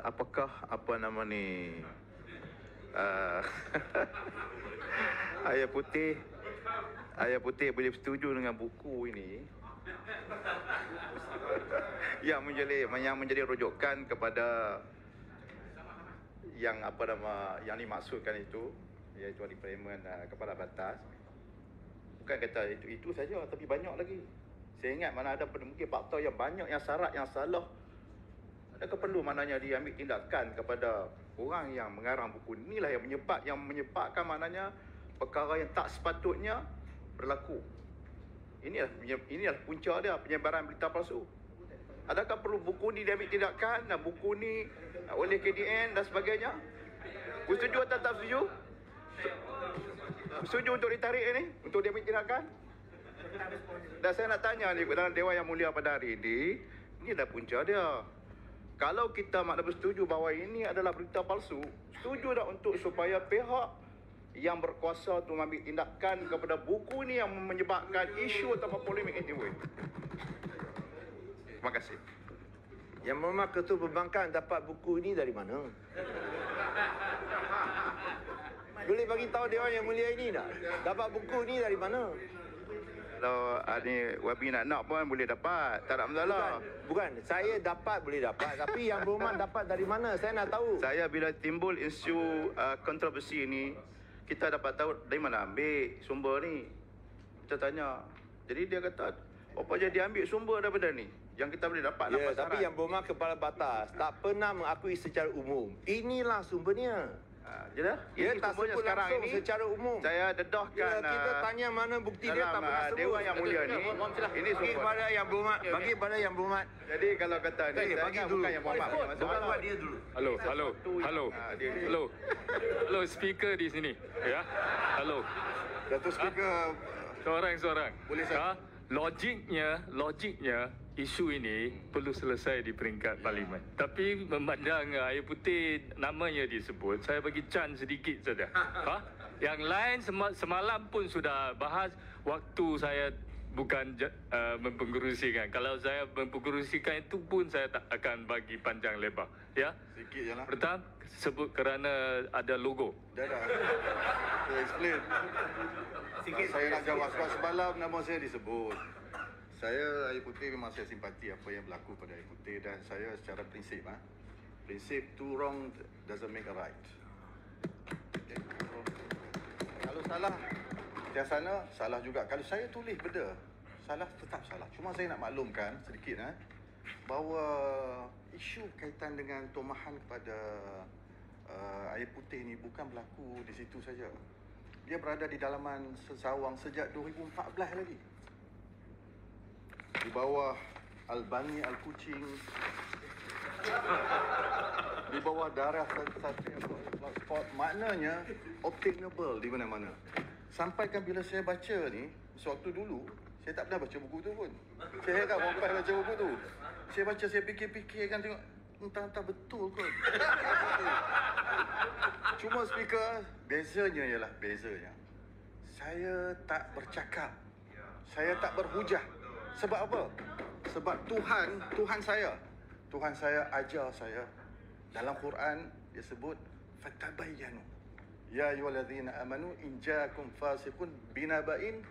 apakah apa nama ni Ayah Putih boleh setuju dengan buku ini yang menjadi rujukan kepada yang dimaksudkan itu, iaitu deployment kepala batas. Bukan kata itu saja, tapi banyak lagi. Saya ingat mana ada mungkin faktor yang banyak, yang syarat yang salah. Adakah perlu maknanya diambil tindakan kepada orang yang mengarang buku? Inilah yang menyebabkan maknanya perkara yang tak sepatutnya berlaku. Inilah punca dia, penyebaran berita palsu. Adakah perlu buku ni diambil tindakan, dan buku ni oleh KDN dan sebagainya? Setuju atau tak setuju? Setuju untuk ditarik ini, untuk diambil tindakan? Dan saya nak tanya ni dalam Dewan Yang Mulia pada hari ini dah punca dia. Kalau kita makna bersetuju bahawa ini adalah berita palsu, setuju tak untuk supaya pihak yang berkuasa untuk mengambil tindakan kepada buku ni yang menyebabkan isu atau polemik ini timbul? Terima kasih. Yang Berhormat Ketua Perbankan dapat buku ini dari mana? Boleh bagi tahu Dewan Yang Mulia ini tak? Dapat buku ini dari mana? Kalau ni Wabi nak pun boleh dapat, tak ada masalah. Bukan, saya dapat boleh dapat, tapi Yang Berhormat dapat dari mana? Saya nak tahu. Saya bila timbul isu kontroversi ini, kita dapat tahu dari mana ambil sumber ni. Kita tanya. Jadi dia kata, apa je dia ambil sumber daripada ni? Yang kita boleh dapat ya, tapi Yang Berhormat Kepala Batas tak pernah mengakui secara umum. Inilah sumbernya. Ini tak sebut sekarang ini secara umum. Saya dedahkan kita tanya mana bukti dia, tak pernah sebut. Dewan Yang Mulia ni, ini sumber. Pada Yang Berhormat, bagi pada Yang Berhormat. Jadi kalau kata ni, bagi dulu. Bukan Yang Berhormat punya masalah. Dia dulu. Halo, speaker di sini. Ya. Halo. Datuk Speaker. Seorang-seorang. Boleh saya? Logiknya isu ini perlu selesai di peringkat parlimen. Tapi memandang Air Putih namanya disebut, saya bagi chance sedikit saja. Yang lain semalam pun sudah bahas, waktu saya bukan mempengerusikan. Kalau saya mempengerusikan itu pun saya tak akan bagi panjang lebar. Ya. Sikit je lah. Pertama, sebut kerana ada logo. Dah. Saya explain. Sikit saya nak jawab sebab semalam nama saya disebut. Saya Air Putih memang saya simpati apa yang berlaku pada Air Putih, dan saya secara prinsip prinsip two wrong doesn't make a right. Okay. Kalau salah yang sana, salah juga. Kalau saya tulis benda salah, tetap salah. Cuma saya nak maklumkan sedikit bahawa isu berkaitan dengan tomahan kepada Air Putih ni bukan berlaku di situ saja. Dia berada di dalaman Sesawang sejak 2014 lagi. Di bawah Albani Al-Kuching, di bawah darah Satria Sport, maknanya obtainable di mana-mana. Sampaikan bila saya baca ni, sewaktu dulu saya tak pernah baca buku tu pun. Saya heran sampai baca buku tu. Saya baca, saya fikir kan, tengok entah betul kot. Cuma Speaker, bezanya saya tak bercakap, saya tak berhujah. Sebab apa? Sebab Tuhan saya ajar saya. Dalam Quran dia sebut fatabayyanu. Ya ayyuhallazina amanu in ja'akum fasiqun binaba'in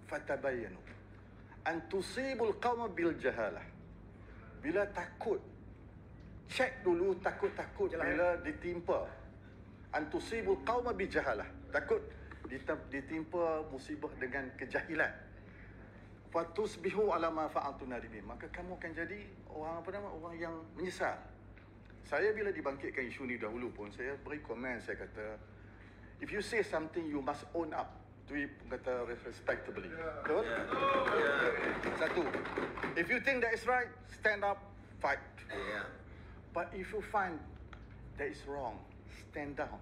fatabayyanu an tusibul qauma bil jahalah. Bila takut, cek dulu takut bila ditimpa. An tusibul qauma bil jahalah. Takut ditimpa musibah dengan kejahilan. Fatusbihu ala ma fa'altu nadimin. Maka kamu akan jadi orang yang menyesal. Saya bila dibangkitkan isu ni dahulu pun, saya beri komen, saya kata, if you say something you must own up to it, kata respectably. Betul? Satu, if you think that is right, stand up, fight. But if you find that is wrong, stand down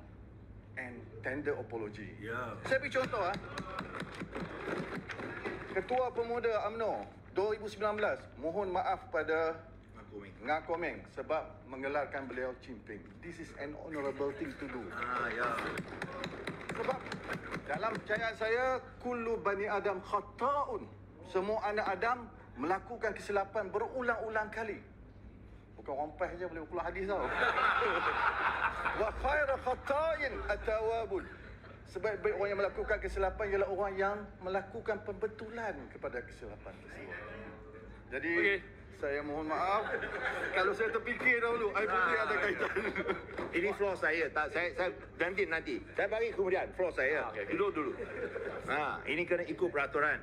and tender apology. Saya beri contoh Ketua Pemuda UMNO 2019 mohon maaf pada Ngah Komeng sebab menggelarkan beliau cimping. This is an honourable thing to do. Sebab dalam percayaan saya, kullu bani Adam khata'un. Semua anak Adam melakukan kesilapan berulang-ulang kali. Bukan orang PAS je boleh keluar hadis tau. Wa khairu khata'in at-tawabun. Sebaik-baik orang yang melakukan kesilapan ialah orang yang melakukan pembetulan kepada kesilapan tersebut. Jadi saya mohon maaf kalau saya terfikir dahulu air putih ada kaitan. Ini floor saya. Tak, saya nanti. Saya bagi kemudian floor saya. Duduk dulu. Ini kena ikut peraturan.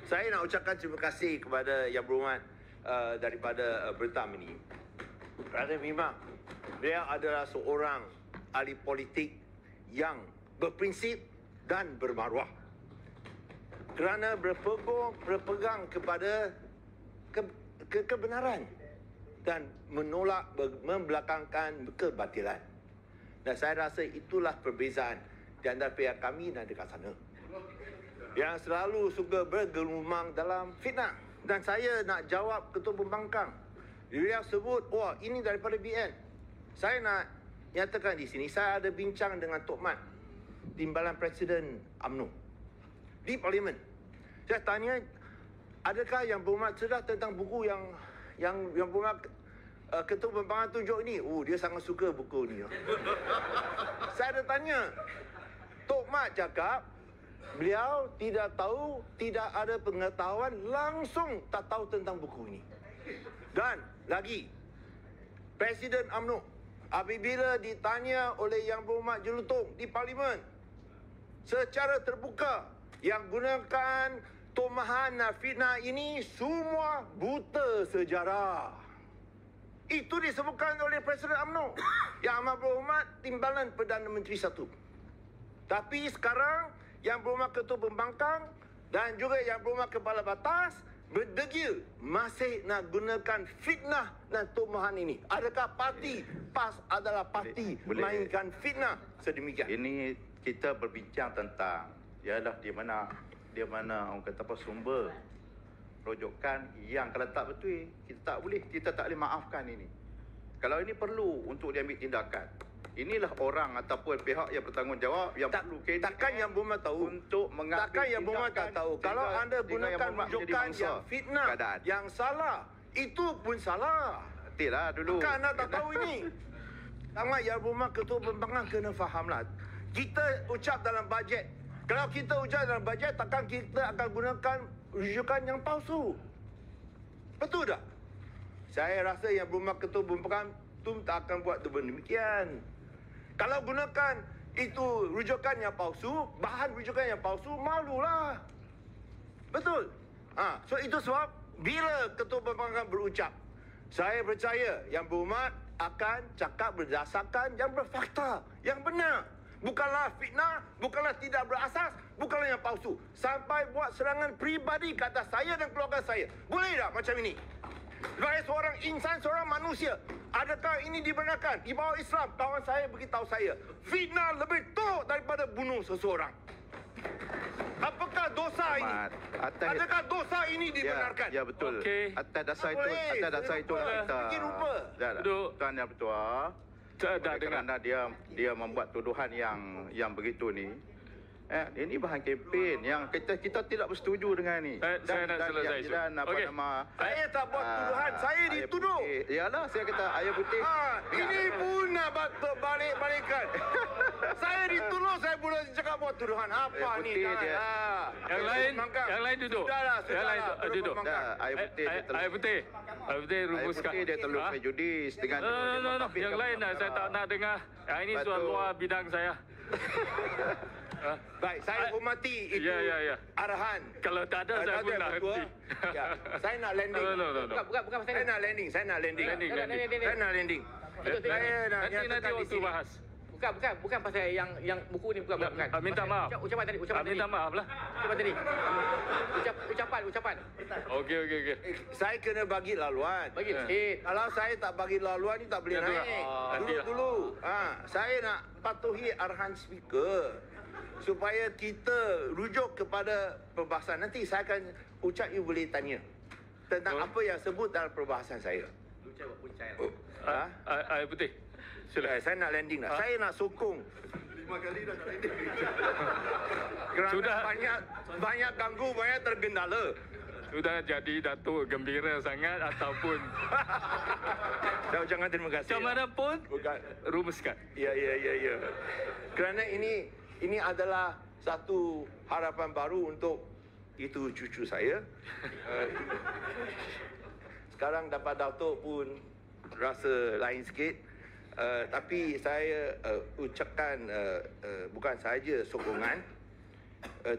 Saya nak ucapkan terima kasih kepada Yang Berhormat daripada Bertam ini. Kerana memang beliau adalah seorang ahli politik yang berprinsip dan bermaruah. Kerana berpegang kepada kebenaran dan menolak membelakangkan kebatilan. Dan saya rasa itulah perbezaan di antara pihak kami dan dekat sana. Yang selalu suka bergelumang dalam fitnah. Dan saya nak jawab Ketua Pembangkang. Dia sebut, wah ini daripada BN. Saya nak nyatakan di sini, saya ada bincang dengan Tok Mat, Timbalan Presiden UMNO di Parlimen. Saya tanya, adakah Yang Berhormat sedar tentang buku yang Berhormat Ketua Pembangkang tunjuk ni? Oh, dia sangat suka buku ni. Saya ada tanya. Tok Mat cakap, beliau tidak tahu, tidak ada pengetahuan, langsung tak tahu tentang buku ini. Dan lagi, Presiden UMNO apabila ditanya oleh Yang Berhormat Jelutong di Parlimen secara terbuka, yang gunakan tomahan fitnah ini semua buta sejarah. Itu disebutkan oleh Presiden UMNO Yang Amat Berhormat Timbalan Perdana Menteri satu. Tapi sekarang Yang Berhormat Ketua Pembangkang dan juga Yang Berhormat Kepala Batas berdegil masih nak gunakan fitnah dan tomahan ini. Adakah parti PAS adalah parti mainkan fitnah sedemikian? Ini kita berbincang tentang ialah di mana orang kata apa sumber rujukan yang kalau tak betul kita tak boleh maafkan ini. Kalau ini perlu untuk diambil tindakan. Inilah orang ataupun pihak yang bertanggungjawab yang perlu takkan Yang Berhormat tahu untuk mengambil takkan Yang Berhormat tak tahu kalau anda gunakan rujukan yang fitnah keadaan. yang salah, itu pun salah. Tidak dulu. Takkan anda tak tahu ini. Sangat Yang Berhormat Ketua Pembangkang kena fahamlah. Kita ucap dalam bajet. Kalau kita ucap dalam bajet, takkan kita akan gunakan rujukan yang palsu. Betul tak? Saya rasa Yang Berhormat Ketua Pembangkang tu tak akan buat demikian. Kalau gunakan itu rujukan yang palsu, bahan rujukan yang palsu, malulah. Betul? So itu sebab bila Ketua Pembangkang berucap, saya percaya Yang Berhormat akan cakap berdasarkan yang berfakta, yang benar. Bukanlah fitnah, bukanlah tidak berasas, bukanlah yang palsu. Sampai buat serangan peribadi ke atas saya dan keluarga saya. Boleh tak macam ini? Sebagai seorang insan, seorang manusia, adakah ini dibenarkan? Di bawah Islam, kawan saya beritahu saya, fitnah lebih teruk daripada bunuh seseorang. Apakah dosa ini? Adakah dosa ini dibenarkan? Ya betul. Okey. Atas dasar itu kita. Bikin rupa. Duduk. Tuan Yang Bertuah. Tak dengar. Kerana dia membuat tuduhan yang begitu ni. Ini bahan kempen yang kita tidak bersetuju dengan ni. Saya nak selesai. Dan Okey. Saya tak buat tuduhan, saya dituduh. Iyalah, saya kata air putih. Ini pun nak balik-balikan. Saya dituduh, saya boleh cakap buat tuduhan. Apa Air ni? putih dia. Yang lain duduk. Sudahlah. Yang lain duduk. Dah, air putih dia Air putih rumuskan. Air putih dia terlalu prejudis dengan No. Yang lain saya tak nak dengar. Yang ini soal luar bidang saya. Baik, saya hormati itu Ya. arahan. Kalau tak ada saya pun nak henti. Ya, saya nak landing. No. Bukan pasal Saya nak landing. Saya nak landing. Landing. Saya nak landing. Saya nak Nanti nyatakan di waktu sini. bahas. bukan pasal yang buku ni bukan. Minta Pasal maaf. Ucapan tadi. Minta maaf lah. Ucapan tadi. Ucapan. Okey. Saya kena bagi laluan. Bagi sikit. Kalau saya tak bagi laluan ni tak boleh Ya, tu lah. naik. Nantilah. Dulu. Saya nak patuhi arahan speaker supaya kita rujuk kepada perbahasan. Nanti saya akan ucap, you boleh tanya tentang apa yang sebut dalam perbahasan saya. Air putih. Sila. Saya nak landing dah. Saya nak sokong. 5 kali dah tak landing. Kerana Sudah. banyak ganggu, banyak tergendala. sudah jadi Datuk gembira sangat ataupun Jangan terima kasih. macam mana pun Bukan. rumuskan. Ya. Kerana ini adalah satu harapan baru untuk itu cucu saya. Sekarang dapat Datuk pun rasa lain sikit. Tapi saya ucapkan bukan sahaja sokongan,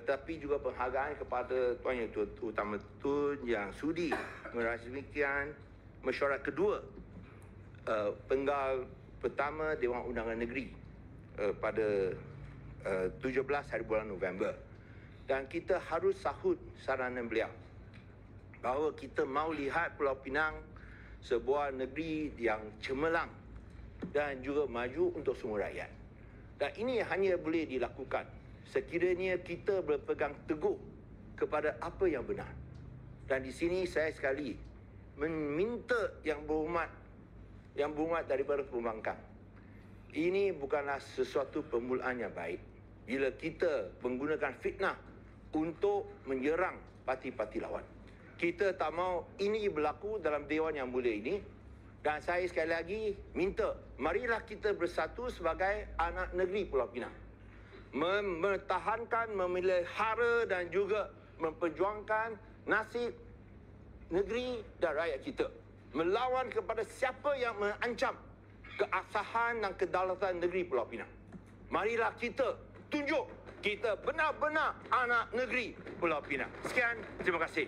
tapi juga penghargaan kepada Tuan Yang Utama Tun yang sudi merasmikan mesyuarat kedua penggal pertama Dewan Undangan Negeri pada 17 hari bulan November. Dan kita harus sahut saranan beliau bahawa kita mahu lihat Pulau Pinang sebuah negeri yang cemerlang dan juga maju untuk semua rakyat. Dan ini hanya boleh dilakukan sekiranya kita berpegang teguh kepada apa yang benar. Dan di sini saya sekali meminta yang berhormat daripada pembangkang. Ini bukanlah sesuatu permulaan yang baik. Bila kita menggunakan fitnah untuk menyerang parti-parti lawan. Kita tak mahu ini berlaku dalam Dewan yang mulia ini. Dan saya sekali lagi minta, marilah kita bersatu sebagai anak negeri Pulau Pinang. Mempertahankan, memelihara dan juga memperjuangkan nasib negeri dan rakyat kita. Melawan kepada siapa yang mengancam keabsahan dan kedaulatan negeri Pulau Pinang. Marilah kita tunjuk kita benar-benar anak negeri Pulau Pinang. Sekian, terima kasih.